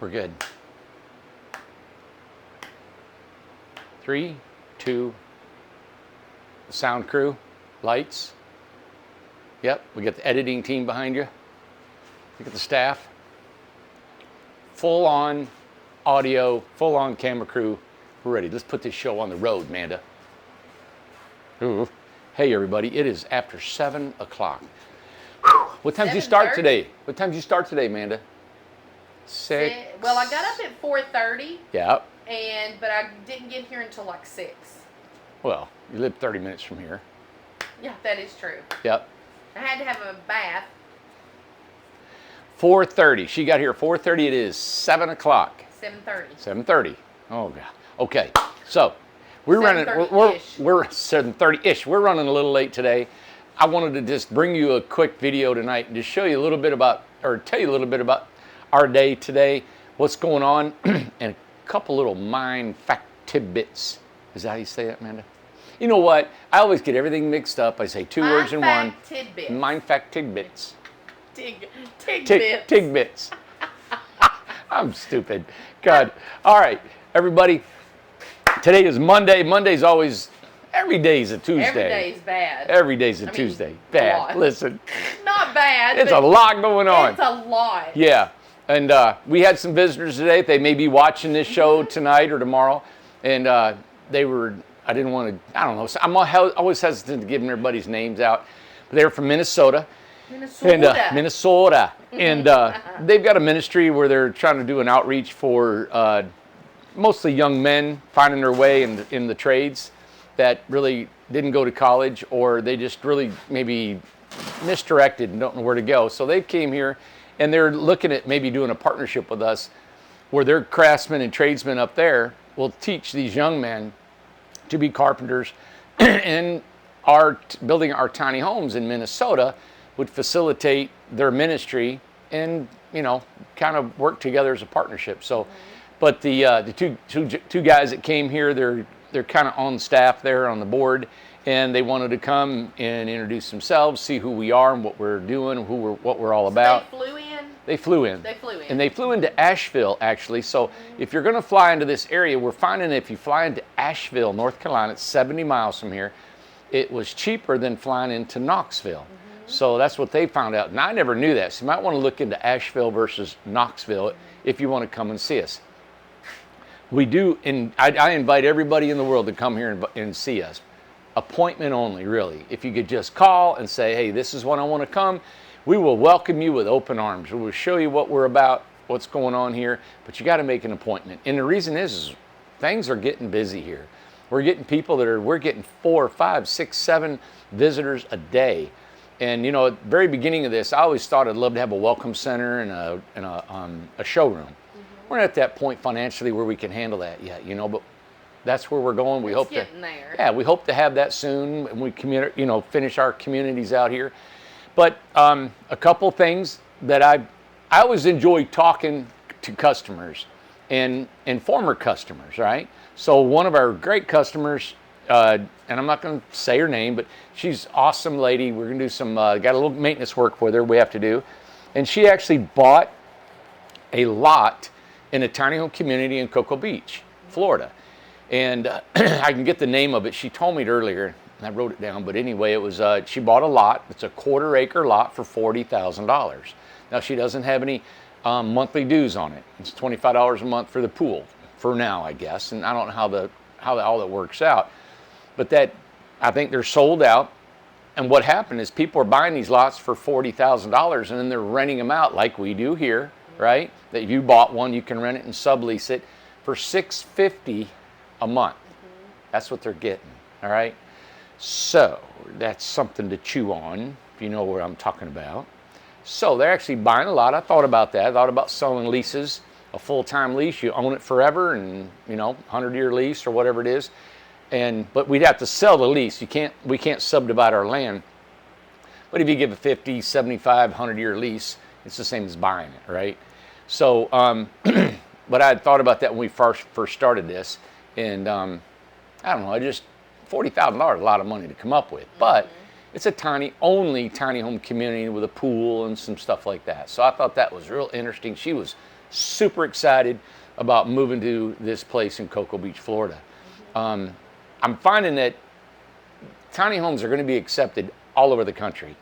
We're good. 3, 2, sound crew, lights. Yep, we got the editing team behind you. Look at the staff. Full on audio, full on camera crew. We're ready. Let's put this show on the road, Amanda. Ooh. Hey, everybody, it is after 7 o'clock. What time did you start today? What time did you start today, Amanda? 6. Well, I got up at 4:30. Yeah. But I didn't get here until like 6. Well, you live 30 minutes from here. Yeah, that is true. Yep. I had to have a bath. 4:30. She got here at 4:30. It is 7 o'clock. 7:30. 7:30. Oh, God. Okay. So, we're running. We're 7:30-ish. We're running a little late today. I wanted to just bring you a quick video tonight and just show you a little bit about, or tell you a little bit about our day today, what's going on, and a couple little mind fact tidbits. Is that how you say that, Amanda? You know what? I always get everything mixed up. I say two words in one. Tidbits. Mind fact tidbits. Tidbits. Tidbits. I'm stupid. God. All right, everybody. Today is Monday. Monday's always, every day is a Tuesday. Every day's bad. Every day's a Tuesday. Bad. Listen. Not bad. It's a lot going on. It's a lot. Yeah. And we had some visitors today. They may be watching this show tonight or tomorrow. And they were, I didn't want to, I don't know. So I'm always hesitant to give everybody's names out. But they were from Minnesota. Minnesota. And they've got a ministry where they're trying to do an outreach for mostly young men finding their way in the trades that really didn't go to college, or they just really maybe misdirected and don't know where to go. So they came here and they're looking at maybe doing a partnership with us where their craftsmen and tradesmen up there will teach these young men to be carpenters, and building our tiny homes in Minnesota would facilitate their ministry and, you know, kind of work together as a partnership. So, but the two guys that came here, they're kind of on staff there on the board, and they wanted to come and introduce themselves, see who we are and what we're doing, what we're all about. They flew in? They flew in. They flew in. And they flew into Asheville, actually. So if you're going to fly into this area, we're finding if you fly into Asheville, North Carolina, it's 70 miles from here, it was cheaper than flying into Knoxville. So that's what they found out. And I never knew that. So you might want to look into Asheville versus Knoxville if you want to come and see us. We do, and I invite everybody in the world to come here and see us. Appointment only, really. If you could just call and say, hey, this is when I want to come, we will welcome you with open arms. We will show you what we're about, what's going on here, but you got to make an appointment. And the reason is things are getting busy here. We're getting people we're getting 4, 5, 6, 7 visitors a day. And, you know, at the very beginning of this, I always thought I'd love to have a welcome center and a showroom. We're not at that point financially where we can handle that yet, you know, but that's where we're going. We hope getting there. Yeah, we hope to have that soon, and we finish our communities out here. But a couple things that I always enjoy talking to customers and former customers, right? So one of our great customers, and I'm not going to say her name, but she's an awesome lady. We're going to do some, got a little maintenance work with her we have to do. And she actually bought a lot in a tiny home community in Cocoa Beach, Florida. And I can get the name of it. She told me it earlier, and I wrote it down. But anyway, it was she bought a lot. It's a quarter-acre lot for $40,000. Now, she doesn't have any monthly dues on it. It's $25 a month for the pool, for now, I guess. And I don't know how all that works out. But I think they're sold out. And what happened is people are buying these lots for $40,000, and then they're renting them out like we do here, right? That you bought one, you can rent it and sublease it for $650 a month. That's what they're getting, all right? So that's something to chew on, if you know what I'm talking about. So they're actually buying a lot. I thought about that. I thought about selling leases, a full-time lease. You own it forever, and 100-year lease or whatever it is. But we'd have to sell the lease. We can't subdivide our land. But if you give a 50, 75, 100-year lease, it's the same as buying it, right? So, but I had thought about that when we first started this, and I don't know, $40,000 is a lot of money to come up with, but it's a tiny home community with a pool and some stuff like that. So I thought that was real interesting. She was super excited about moving to this place in Cocoa Beach, Florida. I'm finding that tiny homes are going to be accepted all over the country.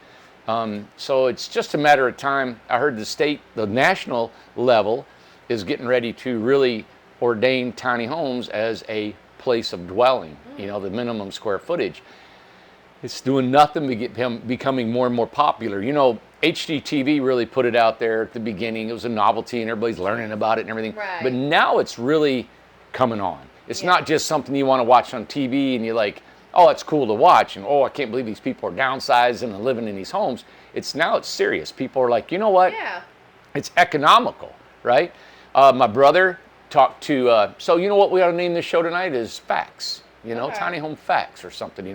So it's just a matter of time. I heard the national level is getting ready to really ordain tiny homes as a place of dwelling, the minimum square footage. It's doing nothing to becoming more and more popular. HGTV really put it out there at the beginning. It was a novelty and everybody's learning about it and everything. Right. But now it's really coming on. It's not just something you want to watch on TV and you're like, oh, it's cool to watch. And, oh, I can't believe these people are downsizing and living in these homes. It's serious. People are like, you know what? Yeah. It's economical, right? My brother talked to, so you know what we ought to name this show tonight is Facts. Okay. Tiny home facts or something, They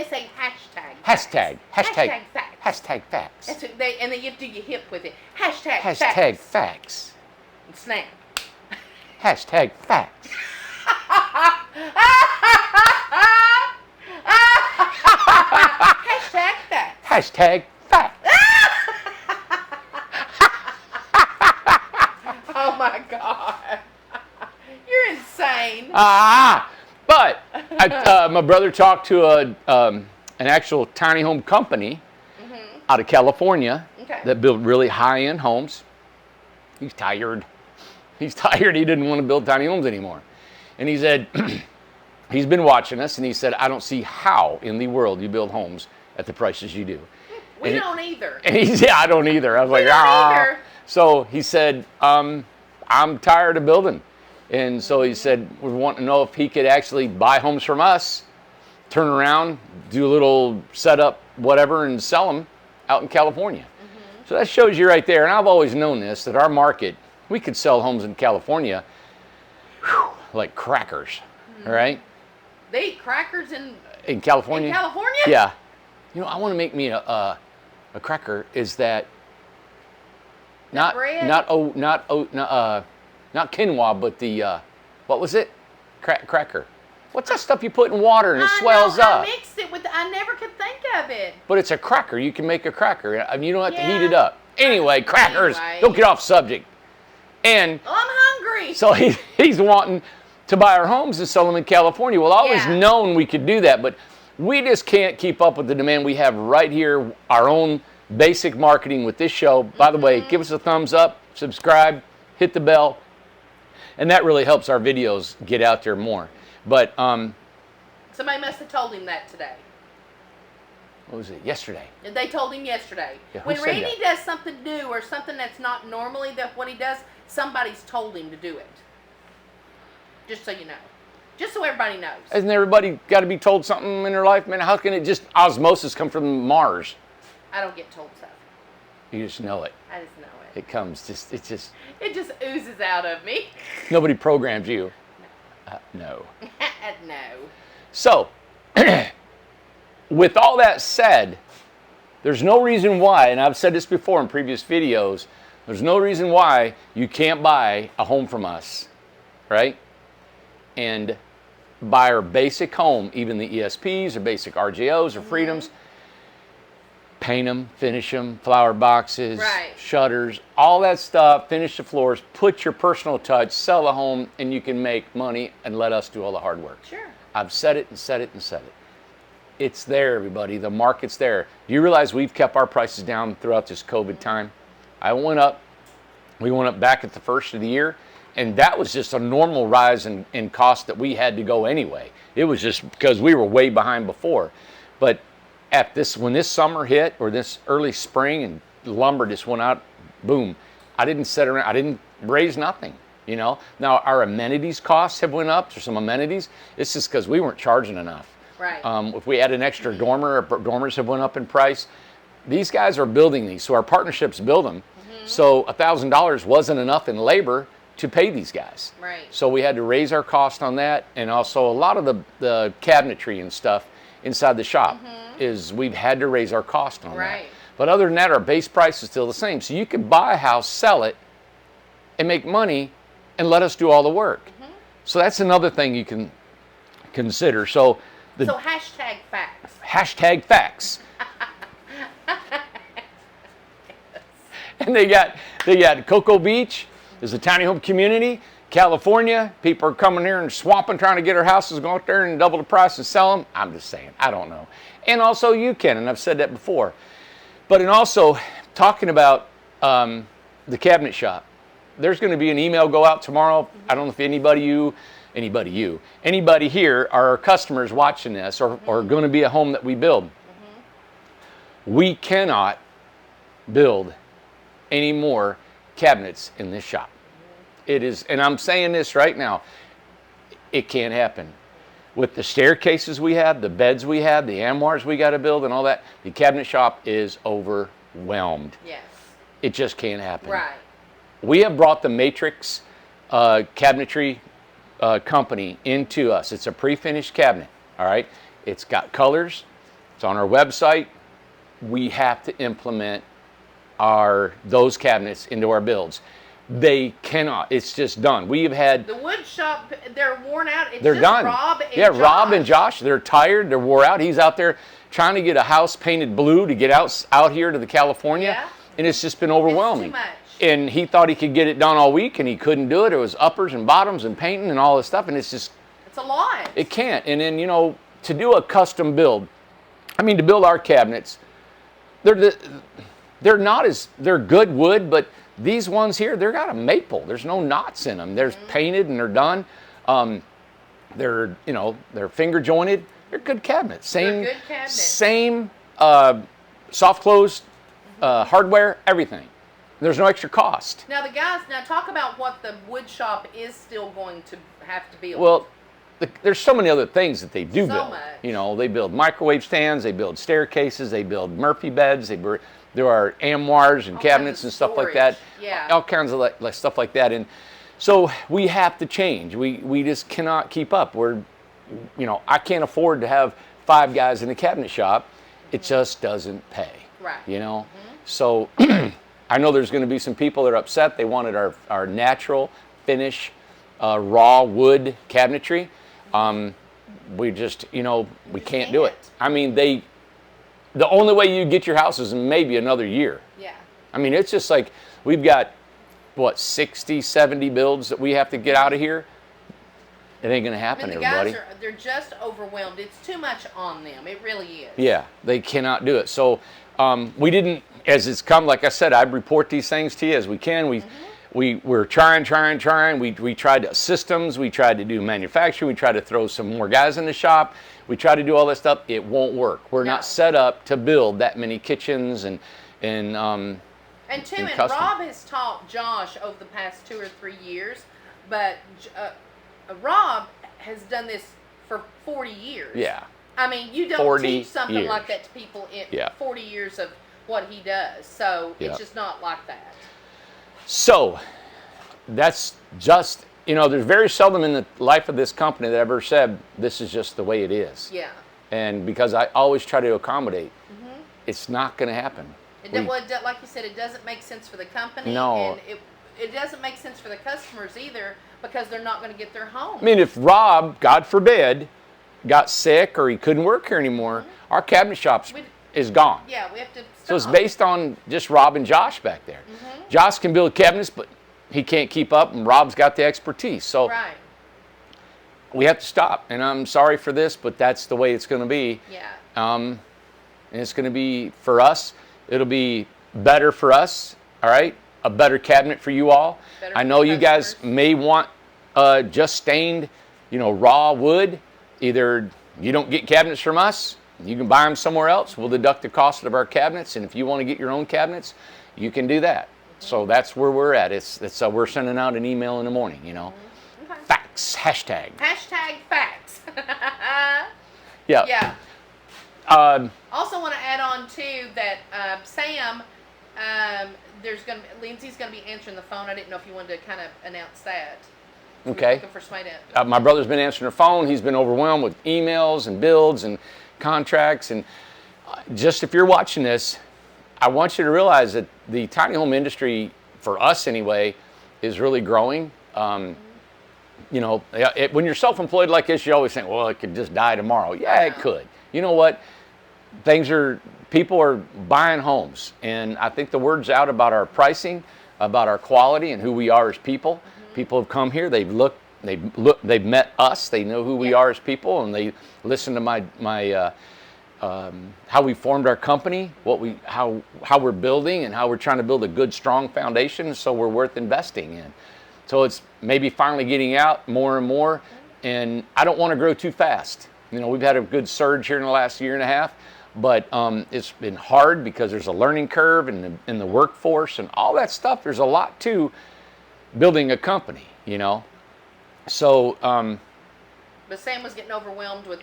say hashtag. Hashtag facts. Hashtag facts. That's what and then you do your hip with it. Hashtag Hashtag facts. facts. And snap. Hashtag facts. Hashtag facts. Hashtag facts. Oh my God. You're insane. But my brother talked to an actual tiny home company out of California that built really high-end homes. He's tired. He didn't want to build tiny homes anymore. And he said, he's been watching us, and he said, I don't see how in the world you build homes at the prices you do. We don't either. And I don't either. I was like, don't either. So he said, I'm tired of building. And so he said, we want to know if he could actually buy homes from us, turn around, do a little setup, whatever, and sell them out in California. So that shows you right there. And I've always known this, that our market, we could sell homes in California like crackers, all right? They eat crackers In California? in California? Yeah. I want to make me a cracker is that not bread? not quinoa, but the what was it? Cracker. What's that stuff you put in water and it swells up? I mixed it with. I never could think of it. But it's a cracker. You can make a cracker. I mean, you don't have to heat Yeah. it up. Anyway, crackers. Anyway. Don't get off subject. And Oh, I'm hungry. so he's wanting to buy our homes and sell them in California. Well, I always Yeah. known we could do that, but we just can't keep up with the demand we have right here, our own basic marketing with this show. By the way, give us a thumbs up, subscribe, hit the bell, and that really helps our videos get out there more. But Somebody must have told him that today. what was it? Yesterday. They told him yesterday. Yeah, who when said Randy that? does something new or something that's not normally what he does, somebody's told him to do it. Just so you know. Just so everybody knows. Hasn't everybody got to be told something in their life, man? How can it just osmosis come from Mars? I don't get told stuff. You just know it. I just know it. It comes. It just. It just oozes out of me. Nobody programs you. No. No. So, with all that said, there's no reason why, and I've said this before in previous videos, there's no reason why you can't buy a home from us, right? And buy our basic home, even the ESPs or basic RJOs or Freedoms, paint them, finish them, flower boxes, Right. shutters, all that stuff, finish the floors, put your personal touch, sell the home, and you can make money and let us do all the hard work. Sure. I've said it and said it and said it. It's there, everybody. The market's there. Do you realize we've kept our prices down throughout this COVID time? We went up back at the first of the year, and that was just a normal rise in cost that we had to go anyway. It was just because we were way behind before. But when this summer hit, or this early spring, and lumber just went out, boom, I didn't sit around, I didn't raise nothing, Now our amenities costs have went up. There's some amenities. It's just because we weren't charging enough. Right. If we add an extra dormer, or dormers have went up in price. These guys are building these, so our partnerships build them. So $1,000 wasn't enough in labor to pay these guys. Right. So we had to raise our cost on that, and also a lot of the cabinetry and stuff inside the shop is we've had to raise our cost on Right. that. But other than that, our base price is still the same. So you can buy a house, sell it, and make money, and let us do all the work. So that's another thing you can consider. So hashtag facts. hashtag facts. And they got Cocoa Beach. There's a tiny home community. California, people are coming here and swamping, trying to get our houses, go out there and double the price and sell them. I'm just saying, I don't know. And also you can, and I've said that before. But in also talking about the cabinet shop, there's going to be an email go out tomorrow. I don't know if anybody here are customers watching this or going to be a home that we build. We cannot build any more cabinets in this shop. It is, and I'm saying this right now, it can't happen. With the staircases we have, the beds we have, the armoires we got to build and all that, the cabinet shop is overwhelmed. Yes. It just can't happen. Right. We have brought the Matrix cabinetry company into us. It's a pre-finished cabinet, all right? It's got colors. It's on our website. We have to implement those cabinets into our builds. They cannot. It's just done. We have had the wood shop. They're worn out. They're just done. Rob and yeah, Josh. Rob and Josh. They're tired. They're wore out. He's out there trying to get a house painted blue to get out here to the California, Yeah. and it's just been overwhelming. It's too much. And he thought he could get it done all week, and he couldn't do it. It was uppers and bottoms and painting and all this stuff, and it's just It's a lot. it can't. And then to do a custom build, to build our cabinets, they're good wood, but these ones here, they're got a maple. There's no knots in them. They're painted and they're done. They're finger jointed. They're good cabinets. They're good cabinets. Same soft close hardware, everything. There's no extra cost. Now talk about what the wood shop is still going to have to build. Well, there's so many other things that they do So build. much. They build microwave stands, they build staircases, they build Murphy beds, there are armoires and All cabinets kinds and of stuff like that. storage. Yeah. All kinds of like stuff like that. And so we have to change. We just cannot keep up. I can't afford to have 5 guys in a cabinet shop. It just doesn't pay. Right. So I know there's going to be some people that are upset. They wanted our natural finish, raw wood cabinetry. We just, we can't do it. The only way you get your house is in maybe another year. Yeah. It's just like we've got, 60, 70 builds that we have to get out of here. It ain't going to happen, The everybody. guys they're just overwhelmed. It's too much on them. It really is. Yeah, they cannot do it. So we didn't, as it's come, like I said, I report these things to you as we can. We're trying. We tried systems. We tried to do manufacturing. We tried to throw some more guys in the shop. We tried to do all that stuff. It won't work. We're not set up to build that many kitchens and Rob has taught Josh over the past 2 or 3 years, but Rob has done this for 40 years. Yeah. You don't teach something like that to people in 40 years of what he does. So it's just not like that. So that's just, there's very seldom in the life of this company that I've ever said, this is just the way it is. Yeah. And because I always try to accommodate, it's not going to happen. Like you said, it doesn't make sense for the company. No. And it doesn't make sense for the customers either because they're not going to get their home. If Rob, God forbid, got sick or he couldn't work here anymore, our cabinet shop is gone. Yeah, we have to stop. So it's based on just Rob and Josh back there. Josh can build cabinets, but he can't keep up, and Rob's got the expertise. So we have to stop. And I'm sorry for this, but that's the way it's going to be. Yeah. And it's going to be, for us, it'll be better for us, all right? A better cabinet for you all. Better I for know the you guys customers. may want just stained, raw wood. Either you don't get cabinets from us, you can buy them somewhere else. We'll deduct the cost of our cabinets, and if you want to get your own cabinets, you can do that. So that's where we're at. We're sending out an email in the morning, Okay. Facts, hashtag. Hashtag facts. Yeah. Yeah. Also want to add on too that Sam, Lindsay's going to be answering the phone. I didn't know if you wanted to kind of announce that. So we're Okay. looking for somebody to. My brother's been answering the phone. He's been overwhelmed with emails and builds and contracts. And just if you're watching this, I want you to realize that the tiny home industry, for us anyway, is really growing. When you're self-employed like this, you always think, well, it could just die tomorrow. Yeah, it could. You know what? people are buying homes, and I think the word's out about our pricing, about our quality, and who we are as people. People have come here, they've met us, they know who we are as people, and they listen to my how we formed our company, how we're building, and how we're trying to build a good, strong foundation, so we're worth investing in. So it's maybe finally getting out more and more, and I don't want to grow too fast. We've had a good surge here in the last year and a half, but it's been hard because there's a learning curve in the workforce and all that stuff. There's a lot to building a company, So. But Sam was getting overwhelmed with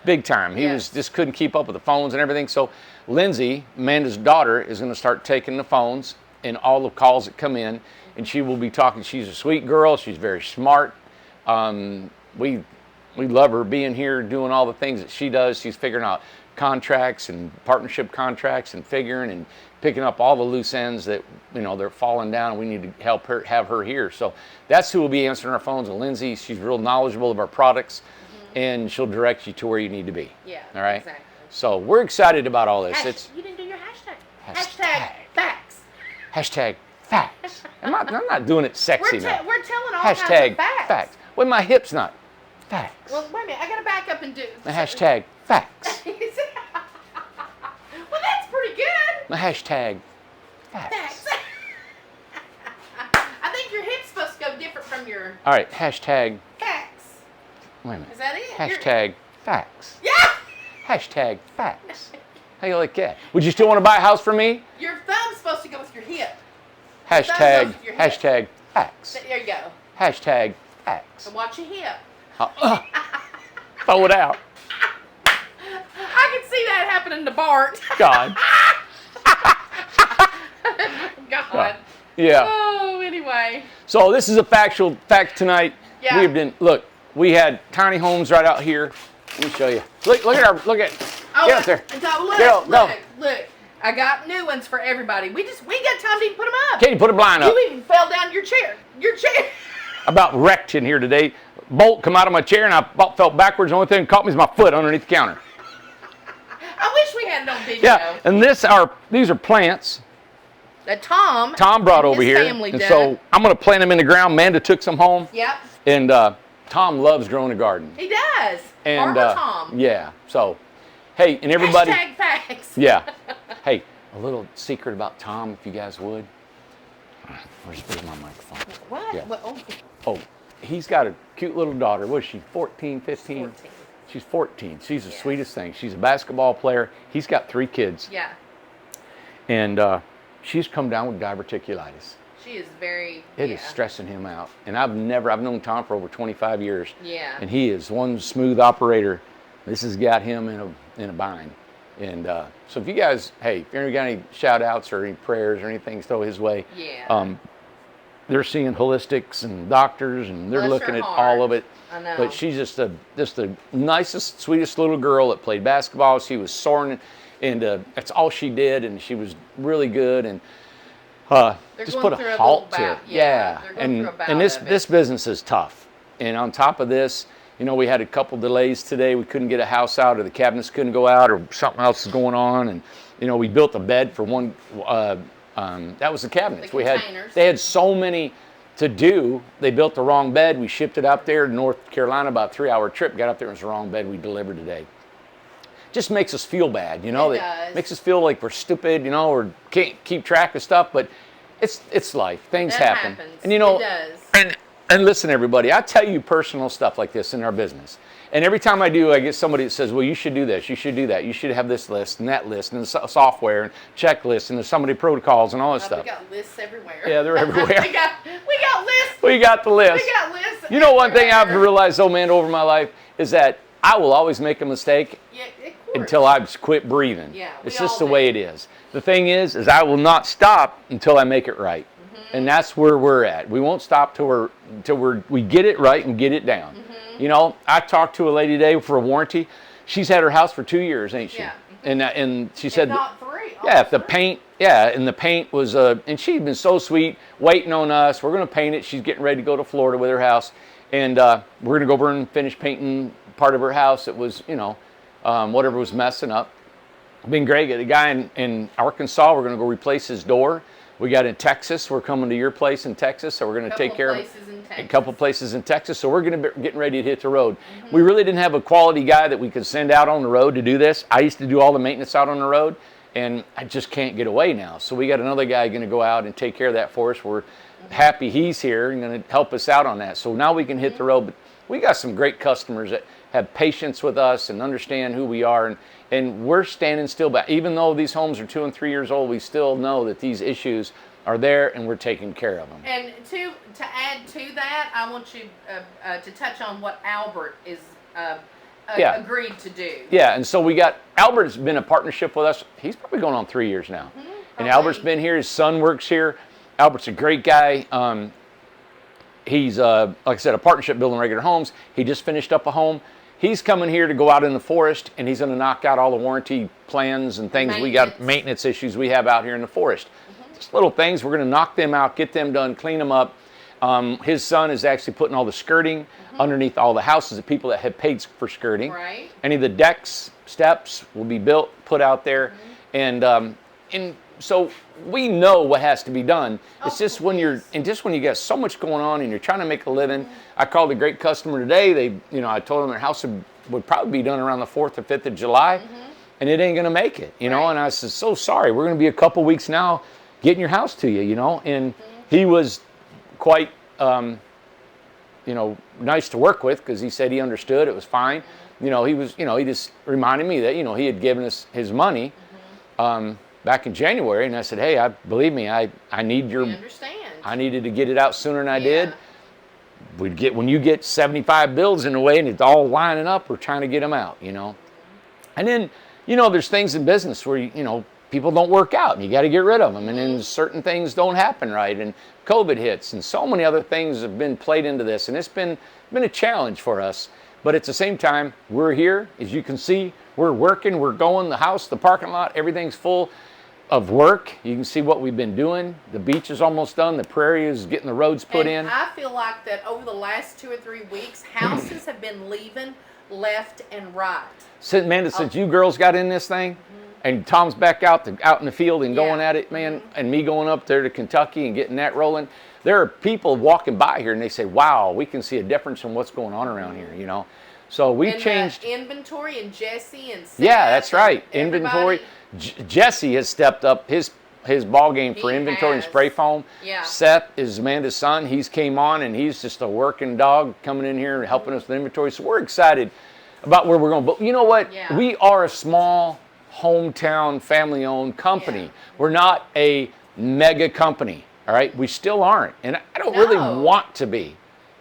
big time. He just couldn't keep up with the phones and everything. So Lindsay, Amanda's daughter, is going to start taking the phones and all the calls that come in, and she will be talking. She's a sweet girl. She's very smart. We love her being here, doing all the things that she does. She's figuring out contracts and partnership contracts and figuring and picking up all the loose ends that they're falling down, and we need to have her here. So that's who will be answering our phones. And Lindsay, she's real knowledgeable of our products, and she'll direct you to where you need to be. Yeah. All right. Exactly. So we're excited about all this. You didn't do your hashtag. Hashtag facts. Hashtag facts. I'm not doing it sexy now. We're telling all hashtag kinds of facts. facts. Well, my hip's not. Facts. Well, wait a minute. I got to back up and do. My hashtag facts. Well, that's pretty good. My hashtag facts. I think your hip's supposed to go different from your. All right. Hashtag facts. Wait a minute. Is that it? Hashtag facts. Yeah. Hashtag facts. How you like that? Would you still want to buy a house from me? Your thumb's supposed to go with your hip. Hashtag facts. There you go. Hashtag facts. And watch your hip. Throw it out. I can see that happening to Bart. God. God. Yeah. Oh, anyway. So this is a fact tonight. Yeah. We had tiny homes right out here. Let me show you. Look at Oh, get out there. Look. I got new ones for everybody. We ain't got time to even put them up. Katie, put a blind up. You even fell down your chair. I about wrecked in here today. Bolt come out of my chair and I about fell backwards. The only thing that caught me is my foot underneath the counter. I wish we had it on video. Yeah, and these are plants that Tom brought over here. Family and did. so I'm going to plant them in the ground. Amanda took some home. Yep. And Tom loves growing a garden. He does. And Tom. Yeah. So, hey, and everybody. Hashtag facts. Yeah. Hey, a little secret about Tom, if you guys would. Where's my microphone? What? Yeah. What? Oh, he's got a cute little daughter. What is she, 14, 15? 14. She's 14. She's the sweetest thing. She's a basketball player. He's got 3 kids. Yeah. And she's come down with diverticulitis. She is very. It is stressing him out. And I've known Tom for over 25 years. Yeah. And he is one smooth operator. This has got him in a bind. And so if you guys, if you got any shout outs or any prayers or anything, throw his way. Yeah. They're seeing holistics and doctors, and they're looking at all of it. I know. But she's just the nicest, sweetest little girl that played basketball. She was soaring, and that's all she did, and she was really good. And just put a halt to it. Yeah. And this business is tough. And on top of this, we had a couple delays today. We couldn't get a house out, or the cabinets couldn't go out, or something else is going on. And we built a bed for one. That was the cabinets. They had so many to do. They built the wrong bed. We shipped it up there to North Carolina, about a 3-hour trip. Got up there, it was the wrong bed we delivered today. Just makes us feel bad, It does. Makes us feel like we're stupid, or can't keep track of stuff. But it's life. Things happen. Happens. And it does. And listen, everybody, I tell you personal stuff like this in our business. And every time I do, I get somebody that says, well, you should do this, you should do that, you should have this list and that list and the software and checklists and there's so many protocols and all this stuff. We got lists everywhere. Yeah, they're everywhere. we got lists. We got the list. We got lists. You know, one thing I've realized, though, man, over my life is that I will always make a mistake until I quit breathing. Yeah, it's just the way it is. The thing is I will not stop until I make it right. Mm-hmm. And that's where we're at. We won't stop till we get it right and get it down. Mm-hmm. I talked to a lady today for a warranty. She's had her house for 2 years, ain't she? Yeah. And she said, not 3. Yeah, if the paint, and the paint was, and she'd been so sweet, waiting on us. We're going to paint it. She's getting ready to go to Florida with her house. And we're going to go over and finish painting part of her house. It was, whatever was messing up. Been great. Got a guy in Arkansas. We're going to go replace his door. We got in Texas. We're coming to your place in Texas, so we're going to take care of a couple places in Texas. So we're going to be getting ready to hit the road. We really didn't have a quality guy that we could send out on the road to do this. I used to do all the maintenance out on the road, and I just can't get away now. So we got another guy going to go out and take care of that for us. We're happy he's here and going to help us out on that. So now we can hit the road. But we got some great customers that have patience with us and understand who we are, and we're standing still back. Even though these homes are 2 and 3 years old, we still know that these issues are there and we're taking care of them. And to add to that, I want you to touch on what Albert is agreed to do. Yeah, and so we got, Albert's been a partnership with us. He's probably going on 3 years now. And Albert's been here. His son works here. Albert's a great guy. He's, like I said, a partnership building regular homes. He just finished up a home. He's coming here to go out in the forest, and he's going to knock out all the warranty plans and things. We got maintenance issues we have out here in the forest. Just little things. We're going to knock them out, get them done, clean them up. His son is actually putting all the skirting underneath all the houses of people that have paid for skirting. Right. Any of the decks, steps will be built, put out there, and so we know what has to be done. It's just when when you got so much going on and you're trying to make a living. I called a great customer today. I told them their house would probably be done around the 4th or 5th of July, and it ain't going to make it, And I said, so sorry, we're going to be a couple weeks now getting your house to you, And he was quite, nice to work with, because he said he understood, it was fine. He was, he just reminded me that, he had given us his money back in January, and I said, hey, believe me, I need your, I needed to get it out sooner than I did. When you get 75 bills in the way and it's all lining up, we're trying to get them out, And then, there's things in business where, people don't work out and you got to get rid of them. And then certain things don't happen right. And COVID hits and so many other things have been played into this. And it's been a challenge for us. But at the same time, we're here. As you can see, we're working, we're going, the house, the parking lot, everything's full of work. You can see what we've been doing. The beach is almost done. The prairie is getting the roads put in. I feel like that over the last 2 or 3 weeks, houses have been leaving left and right. Since you girls got in this thing, and Tom's back out in the field and going at it, man, and me going up there to Kentucky and getting that rolling, there are people walking by here and they say, wow, we can see a difference in what's going on around here, So we've changed. Inventory and Jesse and Seth. Yeah, that's right. Inventory. Jesse has stepped up his ball game for inventory and spray foam. Yeah. Seth is Amanda's son. He's came on and he's just a working dog coming in here and helping us with inventory. So we're excited about where we're going. But you know what? Yeah. We are a small hometown family-owned company. Yeah. We're not a mega company. All right, we still aren't, and I don't really want to be.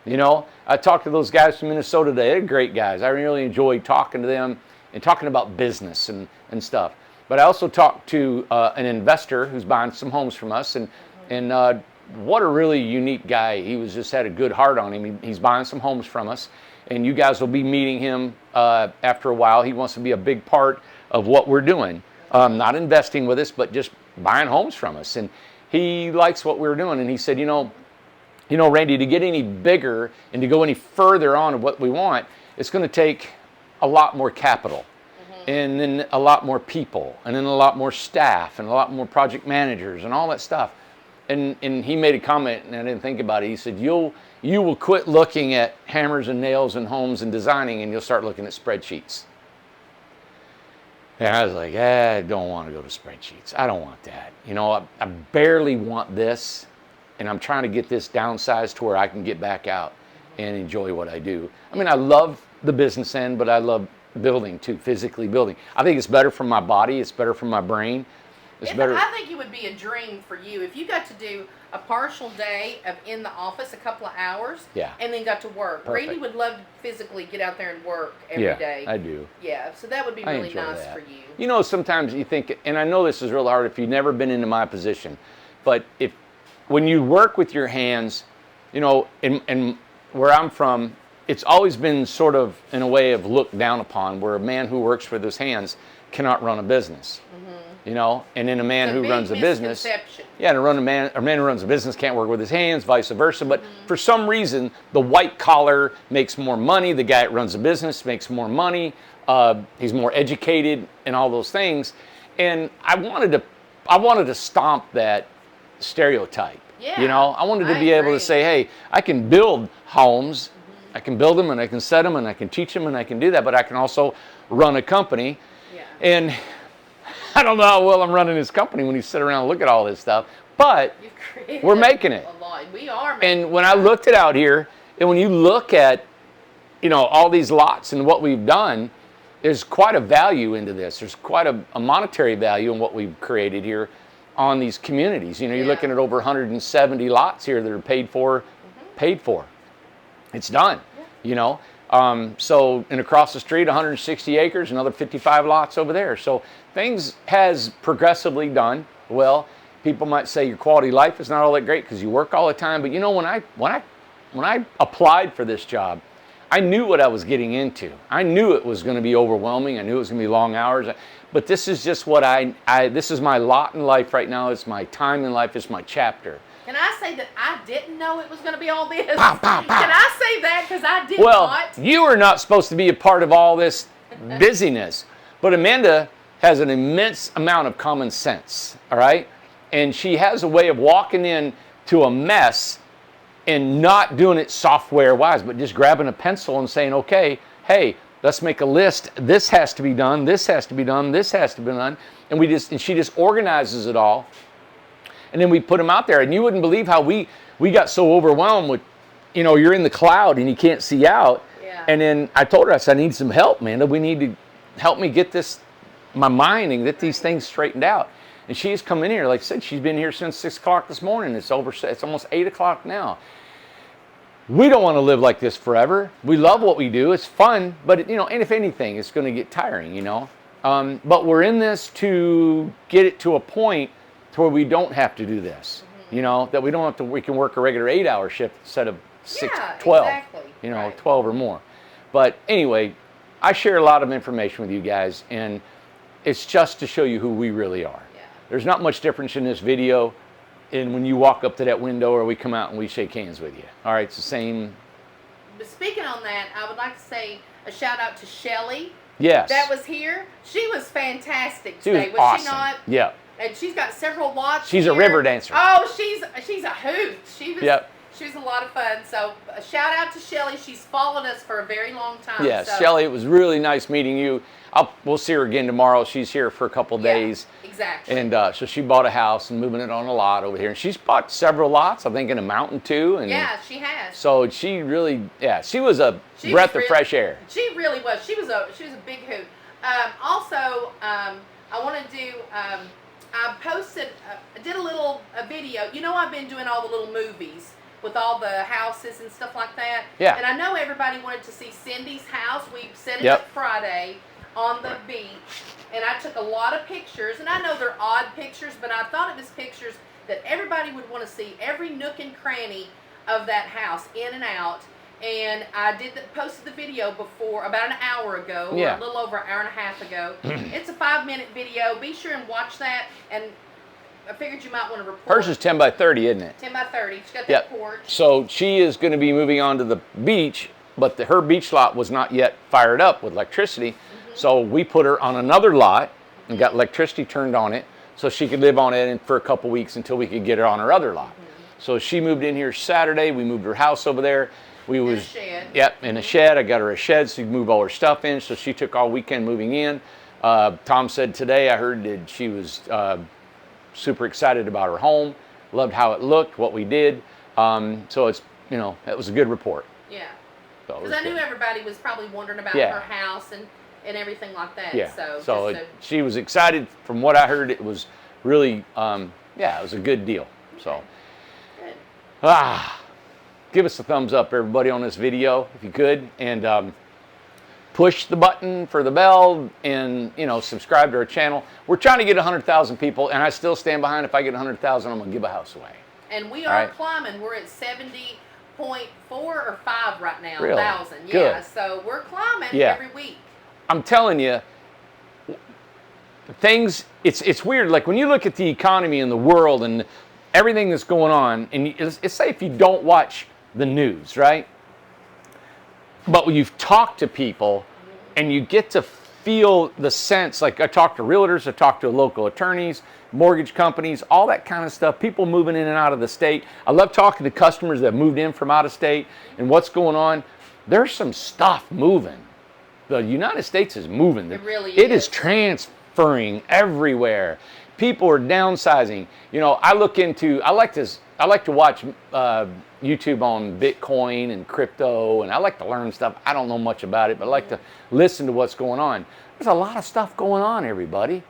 I talked to those guys from Minnesota today. They're great guys. I really enjoyed talking to them and talking about business and stuff. But I also talked to an investor who's buying some homes from us, and what a really unique guy. He just had a good heart on him. He's buying some homes from us, and you guys will be meeting him after a while. He wants to be a big part of what we're doing, not investing with us, but just buying homes from us. And he likes what we're doing, and he said, Randy, to get any bigger and to go any further on of what we want, it's going to take a lot more capital, and then a lot more people, and then a lot more staff, and a lot more project managers, and all that stuff. And he made a comment, and I didn't think about it. He said, you will quit looking at hammers and nails and homes and designing, and you'll start looking at spreadsheets. And I was like, I don't want to go to spreadsheets. I don't want that. I barely want this, and I'm trying to get this downsized to where I can get back out and enjoy what I do. I mean, I love the business end, but I love building too, physically building. I think it's better for my body. It's better for my brain. I think it would be a dream for you if you got to do a partial day of in the office, a couple of hours, and then got to work. Perfect. Randy would love to physically get out there and work every day. Yeah, I do. Yeah, so that would be really nice for you. Sometimes you think, and I know this is real hard if you've never been into my position, but when you work with your hands, and where I'm from, it's always been sort of in a way of looked down upon, where a man who works with his hands cannot run a business. And then a man who runs a business, and a man who runs a business can't work with his hands, vice versa. But for some reason, the white collar makes more money. The guy that runs a business makes more money. He's more educated and all those things. And I wanted to stomp that stereotype. Yeah, You know, I wanted to be able agree. to say, hey, I can build homes, I can build them and I can set them and I can teach them and I can do that, but I can also run a company. Yeah. And I don't know how well I'm running this company when you sit around and look at all this stuff, but You've created we're making it. a lot. We are making And when I looked it out here, and when you look at, you know, all these lots and what we've done, there's quite a value into this. There's quite a monetary value in what we've created here on these communities. You know, you're Yeah. looking at over 170 lots here that are paid for. It's done, you know. So, and across the street, 160 acres, another 55 lots over there. So things has progressively done well. People might say your quality of life is not all that great because you work all the time. But you know, when I applied for this job, I knew what I was getting into. I knew it was going to be overwhelming. I knew it was going to be long hours. But this is just what this is my lot in life right now. It's my time in life. It's my chapter. Can I say that I didn't know it was going to be all this? Pow, pow, pow. Can I say that? Because I did Well, not. you are not supposed to be a part of all this busyness. But Amanda has an immense amount of common sense, all right? And she has a way of walking in to a mess and not doing it software-wise, but just grabbing a pencil and saying, okay, hey, let's make a list. This has to be done. This has to be done. This has to be done. And she just organizes it all. And then we put them out there. And you wouldn't believe how we got so overwhelmed with, you know, you're in the cloud and you can't see out. Yeah. And then I told her, I said, I need some help, man. We need to help me get my mind and get these things straightened out. And she's come in here, like I said, she's been here since 6 o'clock this morning. It's almost 8 o'clock now. We don't want to live like this forever. We love what we do. It's fun, but you know, and if anything, it's going to get tiring, you know. But we're in this to get it to a point to where we don't have to do this. You know, that we don't have to. We can work a regular 8-hour shift instead of 12. Exactly. You know, Right. 12 or more. But anyway, I share a lot of information with you guys, and it's just to show you who we really are. Yeah. There's not much difference in this video and when you walk up to that window or we come out and we shake hands with you. All right, it's the same. But speaking on that, I would like to say a shout out to Shelly. Yes. That was here. She was fantastic She was today, was awesome. she not? Yeah. And she's got several lots. She's a here. river dancer. Oh, she's a hoot. She was. Yep. She was a lot of fun. So a shout out to Shelly. She's followed us for a very long time. Yeah, so. Shelly, it was really nice meeting you. We'll see her again tomorrow. She's here for a couple days. Exactly. And so she bought a house and moving it on a lot over here. And she's bought several lots, I think, in a mountain too. And yeah, she has. so she really, she was a breath of fresh air. She really was. She was a big hoot. Also, I want to do. I posted. I did a video. You know, I've been doing all the little movies with all the houses and stuff like that. Yeah. And I know everybody wanted to see Cindy's house. We set it Yep. up Friday on the beach, and I took a lot of pictures. And I know they're odd pictures, but I thought it was pictures that everybody would want to see, every nook and cranny of that house, in and out. And I posted the video before, about an hour ago, or Yeah. a little over an hour and a half ago. It's a 5-minute video. Be sure and watch that. And I figured you might want to report. Hers is 10 by 30, isn't it? 10 by 30. She's got Yep. that porch. So she is going to be moving on to the beach, but her beach lot was not yet fired up with electricity. So we put her on another lot and got electricity turned on it so she could live on it for a couple weeks until we could get her on her other lot. So she moved in here Saturday. We moved her house over there. In a shed. Yep, in a shed. I got her a shed so she could move all her stuff in. So she took all weekend moving in. Tom said today, I heard that she was super excited about her home, loved how it looked, what we did. So it's, it was a good report. Yeah. So it was Because I knew good. everybody was probably wondering about Yeah. her house and everything like that. Yeah. So, She was excited. From what I heard, it was really, it was a good deal. So, good. give us a thumbs up, everybody, on this video, if you could, and push the button for the bell, and subscribe to our channel. We're trying to get 100,000 people, and I still stand behind. If I get 100,000, I'm gonna give a house away. And we All are right. climbing. We're at 70.4 or 5 right now. Really? 1,000. Yeah. Good. So we're climbing Yeah. every week. I'm telling you, things. It's weird. Like when you look at the economy in the world and everything that's going on, and it's say if you don't watch the news, right? But when you've talked to people and you get to feel the sense, like I talk to realtors, I talk to local attorneys, mortgage companies, all that kind of stuff, people moving in and out of the state. I love talking to customers that moved in from out of state and what's going on. There's some stuff moving. The United States is moving. It really It is is. transferring everywhere. People are downsizing. You know, I like to watch YouTube on Bitcoin and crypto, and I like to learn stuff. I don't know much about it, but I like to listen to what's going on. There's a lot of stuff going on, everybody.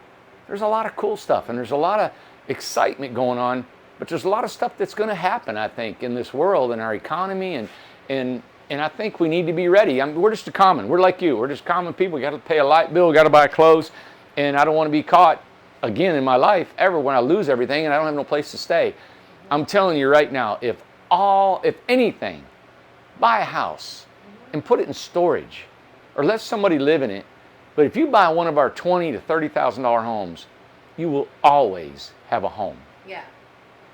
There's a lot of cool stuff, and there's a lot of excitement going on, but there's a lot of stuff that's going to happen, I think, in this world, in our economy, and I think we need to be ready. We're just we're like you. We're just common people. We got to pay a light bill, got to buy clothes, and I don't want to be caught again in my life ever when I lose everything and I don't have no place to stay. I'm telling you right now, if anything, buy a house and put it in storage or let somebody live in it. But if you buy one of our $20,000 to $30,000 homes, you will always have a home. Yeah.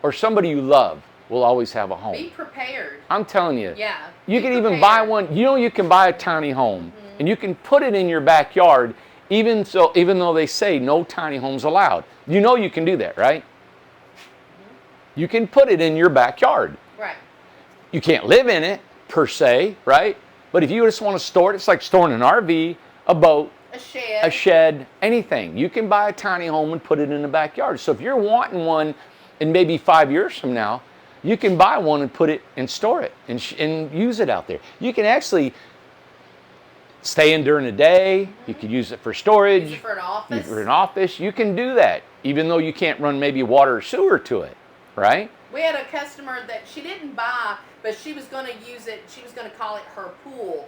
Or somebody you love will always have a home. Be prepared. I'm telling you. Yeah. You can even buy one. You know, you can buy a tiny home and you can put it in your backyard, even though they say no tiny homes allowed. You know you can do that, right? You can put it in your backyard. Right. You can't live in it per se, right? But if you just want to store it, it's like storing an RV, a boat, A a shed, anything. You can buy a tiny home and put it in the backyard. So if you're wanting one in maybe 5 years from now, you can buy one and put it and store it and use it out there. You can actually stay in during the day. You could use it for storage. Use it for an office. For an office. You can do that, even though you can't run maybe water or sewer to it, right? We had a customer that she didn't buy, but she was going to use it. She was going to call it her pool.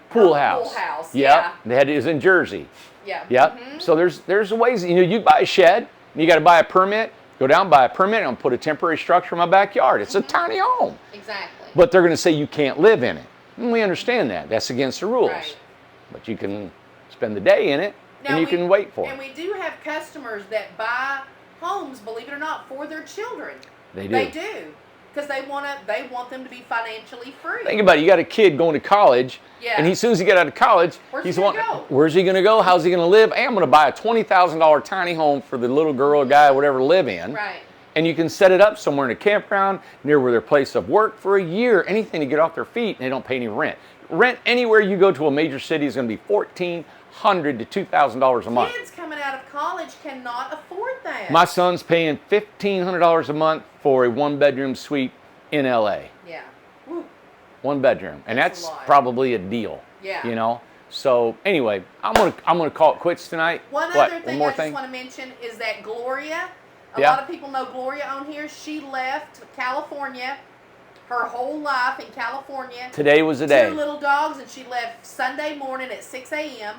Pool Her house. Pool house. Yep. It is in Jersey. Yeah. Yep. Mhm. So there's ways, you buy a shed, and you got to buy a permit, go down, buy a permit, and put a temporary structure in my backyard. It's a tiny home. Exactly. But they're going to say you can't live in it. And we understand that. That's against the rules. Right. But you can spend the day in it, and you can wait for And it. we do have customers that buy homes, believe it or not, for their children. They do. They do. Because they want them to be financially free. Think about it. You got a kid going to college, Yeah. and as soon as he get out of college, Where's he's he gonna wanting, go? where's he going to go? How's he going to live? Hey, I'm going to buy a $20,000 tiny home for the little girl, guy, whatever, to live in. Right. And you can set it up somewhere in a campground, near where their place of work for a year, anything to get off their feet, and they don't pay any rent. Rent anywhere you go to a major city is going to be $1,400 to $2,000 a month. Kids coming out of college cannot afford that. My son's paying $1,500 a month for a one-bedroom suite in LA. Yeah. Woo. One bedroom, and That's a that's lot. probably a deal. Yeah. You know. So anyway, I'm gonna call it quits tonight. One What? other thing One more I thing. just want to mention is that Gloria, a Yeah. lot of people know Gloria on here. She left California, her whole life in California. Today was the day. 2 little dogs, and she left Sunday morning at 6 a.m.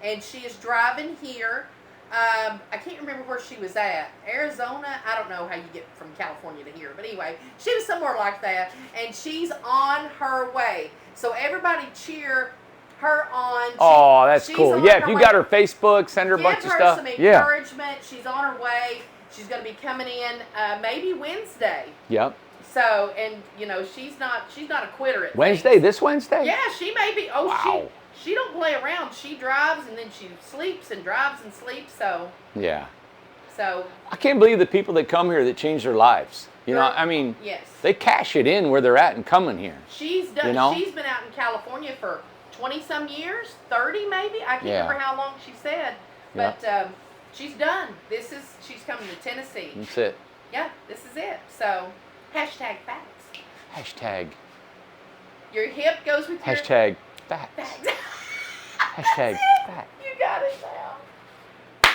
and she is driving here. I can't remember where she was at. Arizona. I don't know how you get from California to here, but anyway, she was somewhere like that, and she's on her way. So everybody cheer her on. Oh, that's she's cool. on Yeah, her if you way. got her Facebook, send her a Give bunch of her stuff. some Yeah. encouragement. She's on her way. She's going to be coming in maybe Wednesday. Yep. So, and she's not a quitter at Wednesday. things. This Wednesday. Yeah, she may be. Oh, Wow. she don't play around. She drives and then she sleeps and drives and sleeps. So Yeah. so I can't believe the people that come here that change their lives. You know, Right. I mean, yes, they cash it in where they're at and coming here. she's done. You know? She's been out in California for 20-some years, 30 maybe. I can't Yeah. remember how long she said, Yeah. but she's done. She's coming to Tennessee. That's it. Yeah, this is it. So hashtag facts. Hashtag. Your hip goes with your Hashtag facts. facts. Hashtag That's it. facts. You got it now.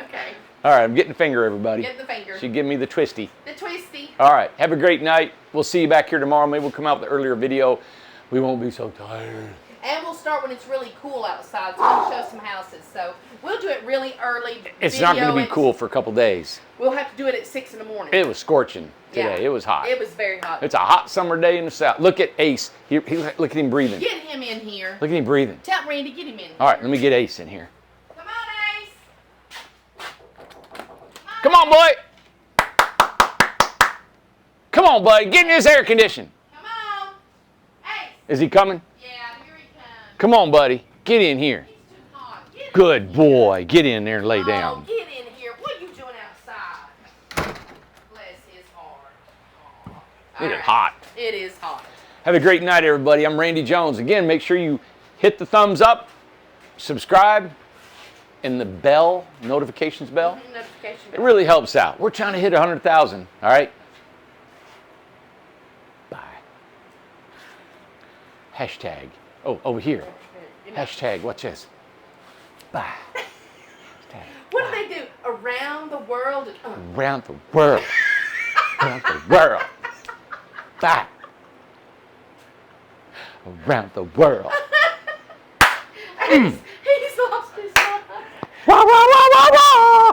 Okay, All right, I'm getting a finger, everybody. get the finger. She give me the twisty. The twisty. All right, have a great night. We'll see you back here tomorrow. Maybe we'll come out with an earlier video. We won't be so tired. And we'll start when it's really cool outside, so we'll show some houses. So we'll do it really early. It's not going to video be cool for a couple days. We'll have to do it at 6 in the morning. It was scorching today. Yeah. It was hot. It was very hot. It's a hot summer day in the south. Look at Ace. Look at him breathing. Get him in here. Look at him breathing. Tell Randy, get him in. All right, let me get Ace in here. Come on, Ace. Come on, boy. Come on, buddy. Get in this air condition. Come on. Ace. Is he coming? Yeah, here he comes. Come on, buddy. Get in here. He's too Good boy. Get in there and lay down. Oh, get in here. What are you doing outside? Bless his heart. Aw. It is All right. hot. It is hot. Have a great night, everybody. I'm Randy Jones. Again, make sure you hit the thumbs up, subscribe, and the bell, notifications bell. Notification. It really helps out. We're trying to hit 100,000, all right? Bye. Hashtag. Oh, over here. Hashtag, watch this. Bye. Hashtag. What do they do? Around the world? Around the world. Around the world. Bye. Around the world. He's lost his mind. Wah, wah, wah, wah, wah.